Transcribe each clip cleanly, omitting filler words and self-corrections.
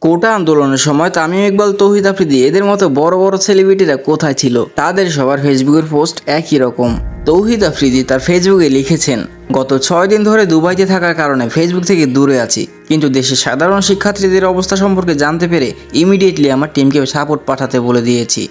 কোটা আন্দোলনের সময় তামিম ইকবাল, তৌহিদ আফ্রিদি এদের মতো বড় বড় সেলিব্রিটিরা কোথায় ছিল? তাদের সবার ফেসবুকের পোস্ট একই রকম। তৌহিদ আফ্রিদি তার ফেসবুকে লিখেছেন, গত 6 দিন ধরে দুবাইতে থাকার কারণে ফেসবুক থেকে দূরে আছি, কিন্তু দেশের সাধারণ শিক্ষার্থীদের অবস্থা সম্পর্কে জানতে পেরে ইমিডিয়েটলি আমার টিমকে সাপোর্ট পাঠাতে বলে দিয়েছি।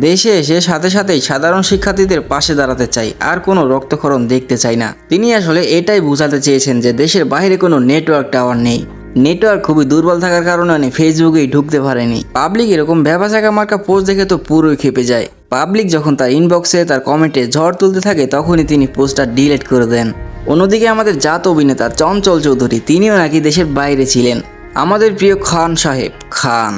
দেশে এসে সাথে সাথেই সাধারণ শিক্ষার্থীদের পাশে দাঁড়াতে চাই, আর কোনো রক্তক্ষরণ দেখতে চাই না। তিনি আসলে এটাই বোঝাতে চেয়েছেন যে দেশের বাইরে কোনো নেটওয়ার্ক টাওয়ার নেই। নেটওয়ার্ক খুবই দুর্বল থাকার কারণে উনি ফেসবুকেই ঢুকতে পারেনি। পাবলিক এরকম ভ্যাবাচাকা মার্কা পোস্ট দেখে তো পুরোই খেপে যায়। পাবলিক যখন তার ইনবক্সে তার কমেন্টে ঝড় তুলতে থাকে তখনই তিনি পোস্টটা ডিলিট করে দেন। অন্যদিকে আমাদের জাত অভিনেতা চঞ্চল চৌধুরী, তিনিও নাকি দেশের বাইরে ছিলেন। আমাদের প্রিয় খান সাহেব খান,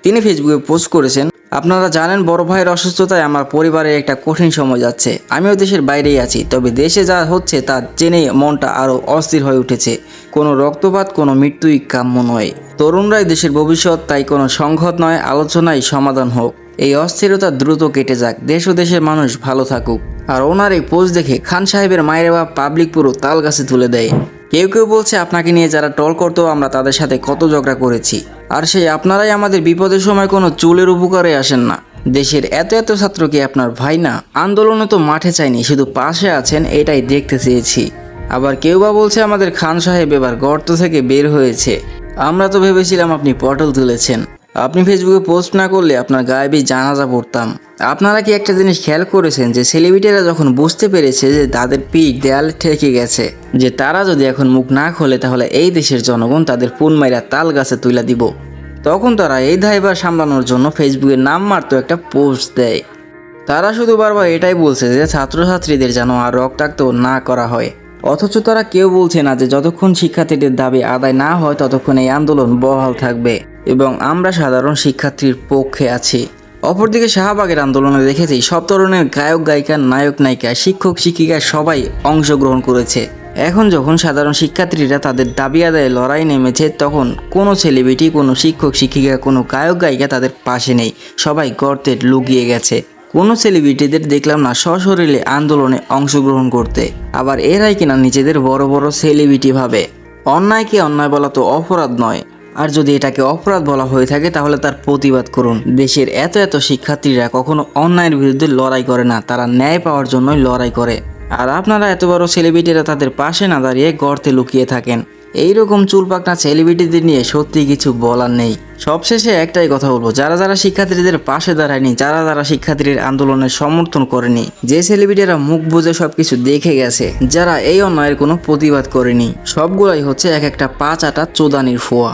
তিনি ফেসবুকে পোস্ট করেছেন, আপনারা জানেন বড় ভাইয়ের অসুস্থতায় আমার পরিবারে একটা কঠিন সময় যাচ্ছে। আমিও দেশের বাইরেই আছি, তবে দেশে যা হচ্ছে তা জেনে মনটা আরও অস্থির হয়ে উঠেছে। কোনো রক্তপাত, কোনো মৃত্যুই কাম্য নয়। তরুণরাই দেশের ভবিষ্যৎ, তাই কোনো সংঘাত নয়, আলোচনায় সমাধান হোক। এই অস্থিরতা দ্রুত কেটে যাক, দেশ ও দেশের মানুষ ভালো থাকুক। আর ওনার এই পোস্ট দেখে খান সাহেবের মায়ের বাবা পাবলিক পুরো তাল গাছে তুলে দেয়। কেউ কেউ বলছে, আপনাকে নিয়ে যারা ট্রল করতো আমরা তাদের সাথে কত ঝগড়া করেছি, আর সেই আপনারাই আমাদের বিপদের সময় কোনো চুলের উপকারে আসেন না। দেশের এত এত ছাত্র কি আপনার ভাই না? আন্দোলনে তো মাঠে চাইনি, শুধু পাশে আছেন, এটাই দেখতে চেয়েছি। আবার কেউ বা বলছে আমাদের খান সাহেব এবার গর্ত থেকে বের হয়েছে, আমরা তো ভেবেছিলাম আপনি পটল তুলেছেন। আপনি ফেসবুকে পোস্ট না করলে আপনার গায়েবী জানাজা পড়তাম। আপনারা কি একটা জিনিস খেয়াল করেছেন যে সেলিব্রিটিরা যখন বুঝতে পেরেছে যে তাদের পিঠ দেয়ালে ঠেকে গেছে, যে তারা যদি এখন মুখ না খোলে তাহলে এই দেশের জনগণ তাদের পুন মাইরা তাল গাছে তুলে দিব, তখন তারা এই দায়ভার সামলানোর জন্য ফেসবুকে নাম মারতো একটা পোস্ট দেয়। তারা শুধু বারবার এটাই বলছে যে ছাত্রছাত্রীদের যেন আর রক্তাক্ত না করা হয়, অথচ তারা কেউ বলছে না যে যতক্ষণ শিক্ষার্থীদের দাবি আদায় না হয় ততক্ষণ এই আন্দোলন বহাল থাকবে এবং আমরা সাধারণ শিক্ষার্থীর পক্ষে আছি। অপরদিকে শাহবাগের আন্দোলনে দেখেছি সব ধরনের গায়ক গায়িকা, নায়ক নায়িকা, শিক্ষক শিক্ষিকা সবাই অংশগ্রহণ করেছে। এখন যখন সাধারণ শিক্ষার্থীরা তাদের দাবি আদায়ে লড়াই নেমেছে, তখন কোনো সেলিব্রিটি, কোনো শিক্ষক শিক্ষিকা, কোনো গায়ক গায়িকা তাদের পাশে নেই, সবাই গর্তে লুকিয়ে গেছে। কোনো সেলিব্রিটিদের দেখলাম না সশরীরে আন্দোলনে অংশগ্রহণ করতে। আবার এরাই কিনা নিজেদের বড় বড় সেলিব্রিটি ভাবে। অন্যায়কে অন্যায় বলা তো অপরাধ নয়, আর যদি এটাকে অপরাধ বলা হয়ে থাকে তাহলে তার প্রতিবাদ করুন। দেশের এত এত শিক্ষার্থীরা কখনো অন্যায়ের বিরুদ্ধে লড়াই করে না, তারা ন্যায় পাওয়ার জন্যই লড়াই করে। আর আপনারা এত বড় সেলিব্রিটিরা তাদের পাশে না দাঁড়িয়ে গর্তে লুকিয়ে থাকেন। এইরকম চুলপাকনা সেলিব্রিটিদের নিয়ে সত্যি কিছু বলার নেই। সবশেষে একটাই কথা বলবো, যারা যারা শিক্ষার্থীদের পাশে দাঁড়ায়নি, যারা যারা শিক্ষার্থীদের আন্দোলনের সমর্থন করেনি, যে সেলিব্রিটিরা মুখ বুজে সবকিছু দেখে গেছে, যারা এই অন্যায়ের কোনো প্রতিবাদ করেনি, সবগুলাই হচ্ছে এক একটা পা চাটা চোদানির ফোয়া।